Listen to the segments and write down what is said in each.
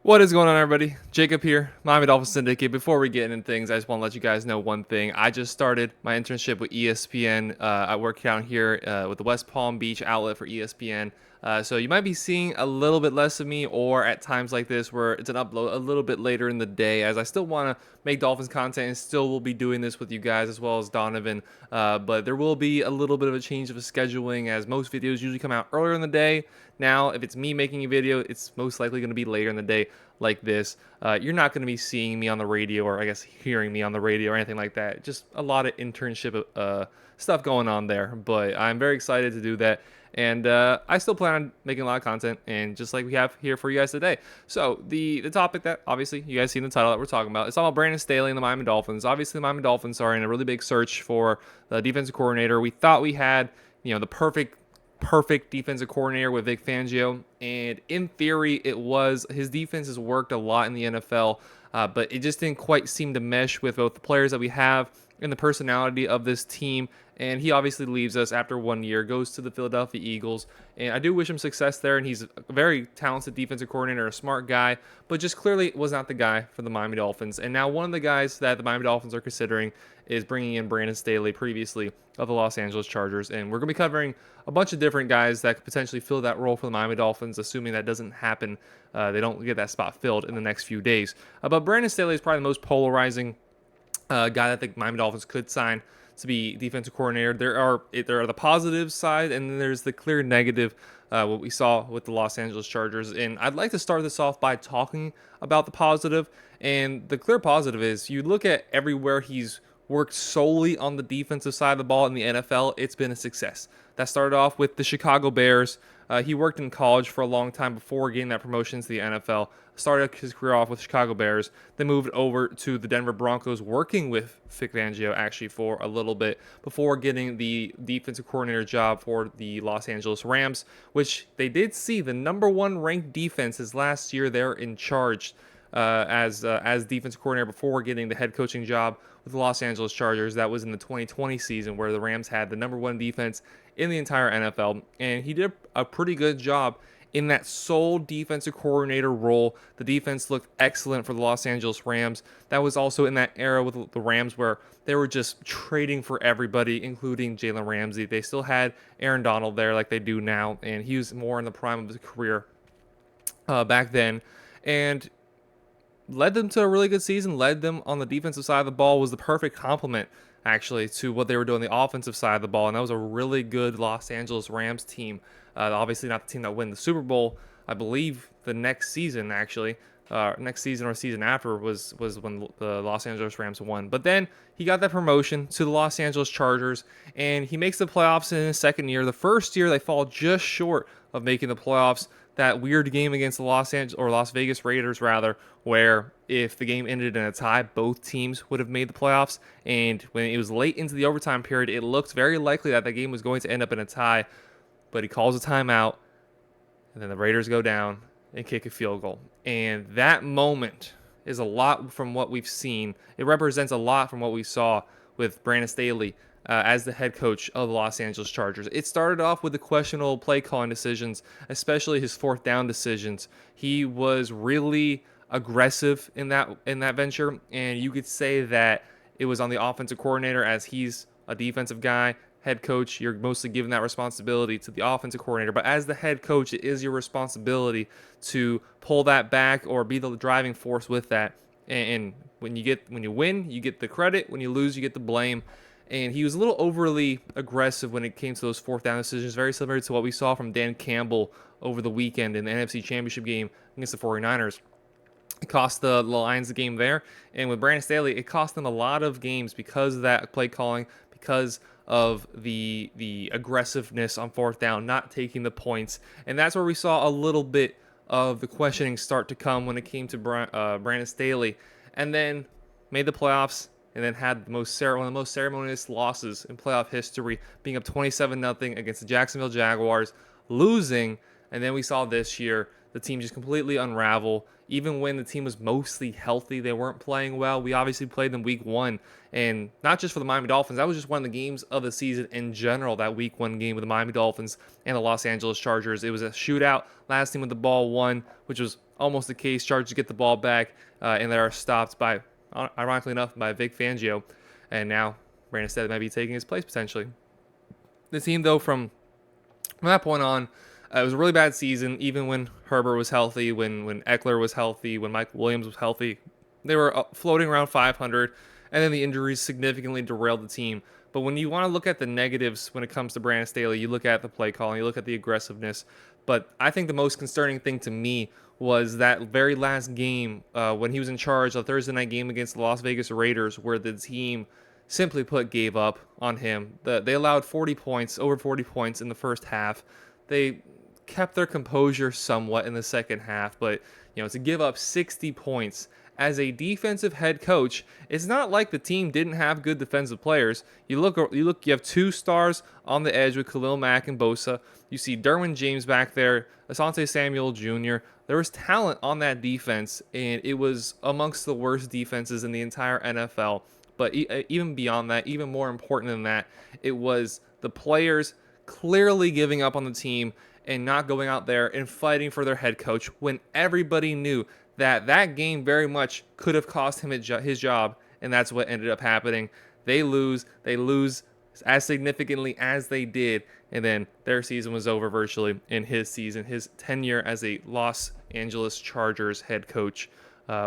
What is going on, everybody? Jacob here, Miami Dolphins Syndicate. Before we get into things, I just want to let you guys know one thing. I just started my internship with ESPN. I work down here with the West Palm Beach outlet for ESPN. So you might be seeing a little bit less of me, or at times like this where it's an upload a little bit later in the day, as I still want to make Dolphins content and still will be doing this with you guys as well as Donovan. But there will be a little bit of a change of scheduling, as most videos usually come out earlier in the day. Now, if it's me making a video, it's most likely going to be later in the day like this. You're not going to be seeing me on the radio, or I guess hearing me on the radio or anything like that. Just a lot of internship stuff going on there. But I'm very excited to do that. And I still plan on making a lot of content, and just like we have here for you guys today. So the topic that obviously you guys see in the title that we're talking about, it's all about Brandon Staley and the Miami Dolphins. Obviously, the Miami Dolphins are in a really big search for the defensive coordinator. We thought we had, the perfect defensive coordinator with Vic Fangio, and in theory his defense has worked a lot in the NFL, but it just didn't quite seem to mesh with both the players that we have and the personality of this team. And he obviously leaves us after 1 year, goes to the Philadelphia Eagles, and I do wish him success there. And he's a very talented defensive coordinator, a smart guy, but just clearly was not the guy for the Miami Dolphins. And now one of the guys that the Miami Dolphins are considering is bringing in Brandon Staley, previously of the Los Angeles Chargers. And we're going to be covering a bunch of different guys that could potentially fill that role for the Miami Dolphins, assuming that doesn't happen. They don't get that spot filled in the next few days. But Brandon Staley is probably the most polarizing guy that the Miami Dolphins could sign to be defensive coordinator. There are the positive side, and then there's the clear negative, what we saw with the Los Angeles Chargers. And I'd like to start this off by talking about the positive. And the clear positive is, you look at everywhere he's worked solely on the defensive side of the ball in the NFL, it's been a success. That started off with the Chicago Bears. He worked in college for a long time before getting that promotion to the NFL. Started his career off with Chicago Bears, then moved over to the Denver Broncos, working with Vic Fangio actually for a little bit before getting the defensive coordinator job for the Los Angeles Rams, which they did see the number one ranked defense his last year there in charge as defensive coordinator before getting the head coaching job with the Los Angeles Chargers. That was in the 2020 season, where the Rams had the number one defense in the entire NFL, and he did a pretty good job in that sole defensive coordinator role. The defense looked excellent for the Los Angeles Rams. That was also in that era with the Rams where they were just trading for everybody, including Jalen Ramsey. They still had Aaron Donald there like they do now, and he was more in the prime of his career back then. And led them to a really good season, led them on the defensive side of the ball, was the perfect complement actually to what they were doing on the offensive side of the ball. And that was a really good Los Angeles Rams team. Obviously not the team that win the Super Bowl. I believe the next season actually, next season or season after was when the Los Angeles Rams won. But then he got that promotion to the Los Angeles Chargers, and he makes the playoffs in his second year. The first year they fall just short of making the playoffs. That weird game against the Las Vegas Raiders rather, where if the game ended in a tie, both teams would have made the playoffs. And when it was late into the overtime period, it looked very likely that the game was going to end up in a tie. But he calls a timeout, and then the Raiders go down and kick a field goal. And that moment is a lot from what we've seen. It represents a lot from what we saw with Brandon Staley as the head coach of the Los Angeles Chargers. It started off with the questionable play calling decisions, especially his fourth down decisions. He was really aggressive in that venture, and you could say that it was on the offensive coordinator, as he's a defensive guy. Head coach, you're mostly giving that responsibility to the offensive coordinator, but as the head coach, it is your responsibility to pull that back or be the driving force with that. And when you win, you get the credit. When you lose, you get the blame. And he was a little overly aggressive when it came to those fourth down decisions, very similar to what we saw from Dan Campbell over the weekend in the NFC Championship game against the 49ers. It cost the Lions the game there. And with Brandon Staley, it cost them a lot of games because of that play calling, because of the aggressiveness on fourth down, not taking the points. And that's where we saw a little bit of the questioning start to come when it came to Brandon Staley. And then made the playoffs, and then had one of the most ceremonious losses in playoff history, being up 27-0 against the Jacksonville Jaguars, losing. And then we saw this year the team just completely unravel. Even when the team was mostly healthy, they weren't playing well. We obviously played them week 1, and not just for the Miami Dolphins. That was just one of the games of the season in general, that week 1 game with the Miami Dolphins and the Los Angeles Chargers. It was a shootout. Last team with the ball won, which was almost the case. Chargers get the ball back, and they are stopped by, ironically enough, by Vic Fangio. And now Brandon Staley might be taking his place potentially. The team, though, from that point on, it was a really bad season. Even when Herbert was healthy, when Eckler was healthy, when Mike Williams was healthy, they were floating around 500, and then the injuries significantly derailed the team. But when you want to look at the negatives when it comes to Brandon Staley, you look at the play calling, you look at the aggressiveness. But I think the most concerning thing to me was that very last game when he was in charge, a Thursday night game against the Las Vegas Raiders, where the team simply put gave up on him. They allowed 40 points, over 40 points in the first half. They kept their composure somewhat in the second half, but to give up 60 points as a defensive head coach, it's not like the team didn't have good defensive players. You have 2 stars on the edge with Khalil Mack and Bosa. You see Derwin James back there, Asante Samuel Jr. There was talent on that defense, and it was amongst the worst defenses in the entire NFL. But even beyond that, even more important than that, it was the players clearly giving up on the team and not going out there and fighting for their head coach when everybody knew that game very much could have cost him his job, and that's what ended up happening. They lose as significantly as they did, and then their season was over virtually in his season. His tenure as a Los Angeles Chargers head coach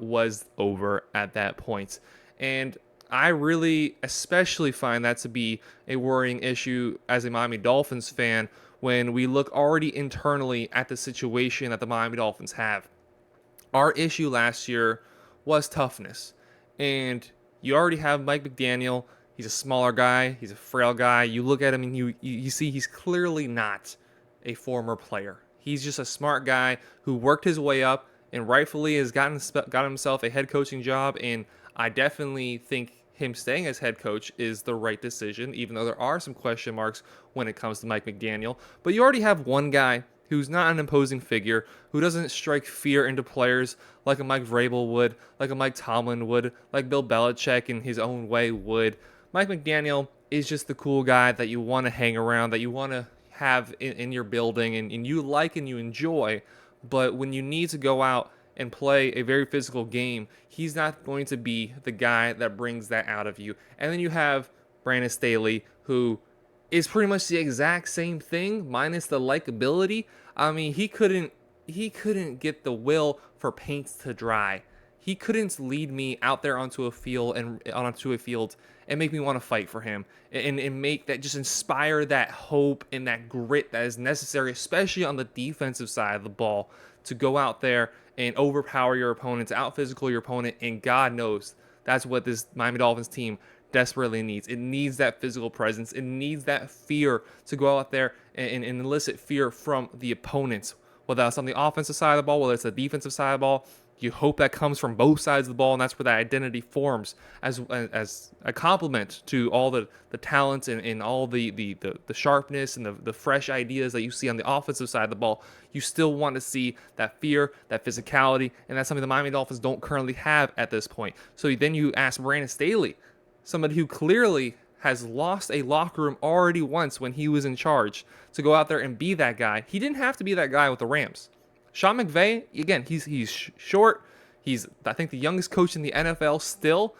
was over at that point. And I really especially find that to be a worrying issue as a Miami Dolphins fan when we look already internally at the situation that the Miami Dolphins have. Our issue last year was toughness. And you already have Mike McDaniel. He's a smaller guy. He's a frail guy. You look at him and you see he's clearly not a former player. He's just a smart guy who worked his way up and rightfully has got himself a head coaching job. And I definitely think him staying as head coach is the right decision, even though there are some question marks when it comes to Mike McDaniel. But you already have one guy who's not an imposing figure, who doesn't strike fear into players like a Mike Vrabel would, like a Mike Tomlin would, like Bill Belichick in his own way would. Mike McDaniel is just the cool guy that you want to hang around, that you want to have in your building, and you like and you enjoy. But when you need to go out and play a very physical game, he's not going to be the guy that brings that out of you. And then you have Brandon Staley, who is pretty much the exact same thing, minus the likability. I mean, he couldn't get the will for paint to dry. He couldn't lead me out there onto a field and make me want to fight for him and make that, just inspire that hope and that grit that is necessary, especially on the defensive side of the ball, to go out there and overpower your opponent, to out-physical your opponent, and God knows that's what this Miami Dolphins team desperately needs. It needs that physical presence. It needs that fear to go out there and elicit fear from the opponents, whether that's on the offensive side of the ball, whether it's the defensive side of the ball. You hope that comes from both sides of the ball, and that's where that identity forms as a complement to all the talent and all the sharpness and the fresh ideas that you see on the offensive side of the ball. You still want to see that fear, that physicality, and that's something the Miami Dolphins don't currently have at this point. So then you ask Brandon Staley, somebody who clearly has lost a locker room already once when he was in charge, to go out there and be that guy. He didn't have to be that guy with the Rams. Sean McVay, again, he's short. He's, I think, the youngest coach in the NFL still,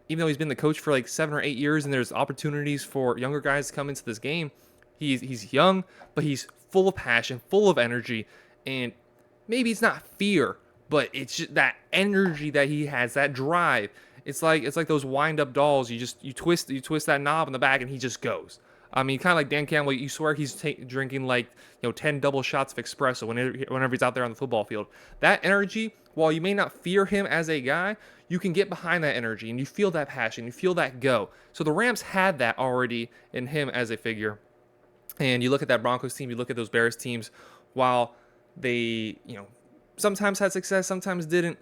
even though he's been the coach for like 7 or 8 years, and there's opportunities for younger guys to come into this game. He's young, but he's full of passion, full of energy, and maybe it's not fear, but it's just that energy that he has, that drive. It's like those wind-up dolls. You twist that knob in the back, and he just goes. I mean, kind of like Dan Campbell, you swear he's drinking like 10 double shots of espresso whenever he's out there on the football field. That energy, while you may not fear him as a guy, you can get behind that energy and you feel that passion, you feel that go. So the Rams had that already in him as a figure. And you look at that Broncos team, you look at those Bears teams, while they sometimes had success, sometimes didn't,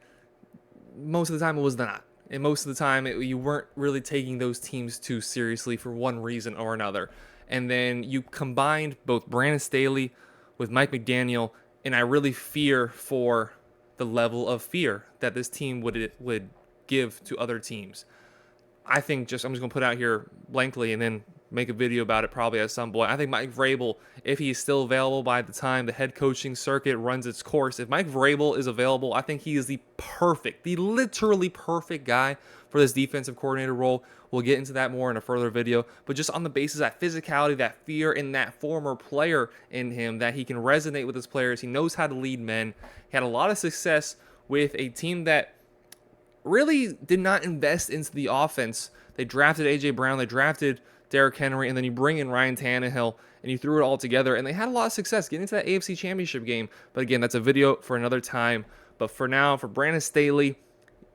most of the time it was not. And most of the time, you weren't really taking those teams too seriously for one reason or another. And then you combined both Brandon Staley with Mike McDaniel, And I really fear for the level of fear that this team would give to other teams. I think I'm just gonna put out here blankly and then make a video about it probably at some point. I think Mike Vrabel, if he's still available by the time the head coaching circuit runs its course, if Mike Vrabel is available, I think he is the literally perfect guy for this defensive coordinator role. We'll get into that more in a further video, but just on the basis of that physicality, that fear, and that former player in him, that he can resonate with his players. He knows how to lead men. He had a lot of success with a team that really did not invest into the offense. They drafted A.J. Brown, they drafted Derrick Henry, and then you bring in Ryan Tannehill, and you threw it all together, and they had a lot of success getting into that AFC Championship game. But again, that's a video for another time. But for now, for Brandon Staley,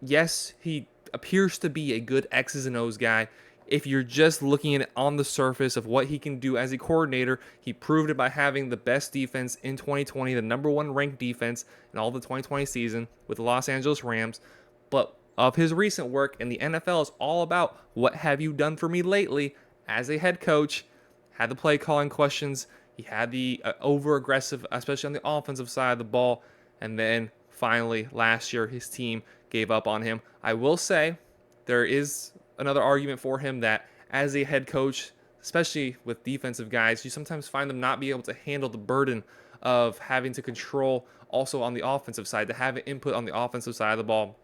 yes, he appears to be a good X's and O's guy. If you're just looking at it on the surface of what he can do as a coordinator, he proved it by having the best defense in 2020, the number one ranked defense in all the 2020 season with the Los Angeles Rams. But of his recent work in the NFL is all about what have you done for me lately as a head coach. Had the play calling questions. He had the over aggressive, especially on the offensive side of the ball. And then finally last year his team gave up on him. I will say there is another argument for him that as a head coach, especially with defensive guys, you sometimes find them not be able to handle the burden of having to control also on the offensive side, to have an input on the offensive side of the ball.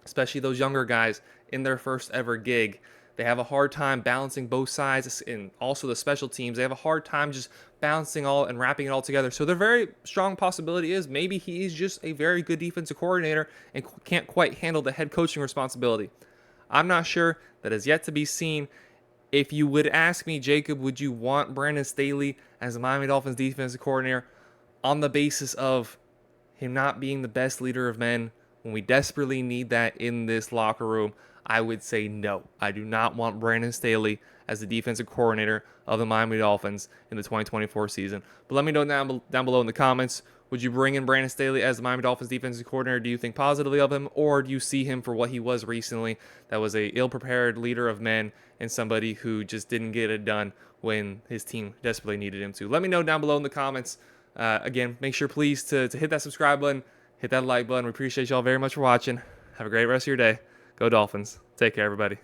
Especially those younger guys in their first ever gig. They have a hard time balancing both sides, and also the special teams. They have a hard time just balancing all and wrapping it all together. So their very strong possibility is maybe he's just a very good defensive coordinator and can't quite handle the head coaching responsibility. I'm not sure. That is yet to be seen. If you would ask me, Jacob, would you want Brandon Staley as the Miami Dolphins defensive coordinator on the basis of him not being the best leader of men when we desperately need that in this locker room? I would say no. I do not want Brandon Staley as the defensive coordinator of the Miami Dolphins in the 2024 season. But let me know down below in the comments. Would you bring in Brandon Staley as the Miami Dolphins defensive coordinator? Do you think positively of him, or do you see him for what he was recently? That was a ill-prepared leader of men and somebody who just didn't get it done when his team desperately needed him to. Let me know down below in the comments. Again, make sure please to hit that subscribe button, hit that like button. We appreciate y'all very much for watching. Have a great rest of your day. Go Dolphins. Take care, everybody.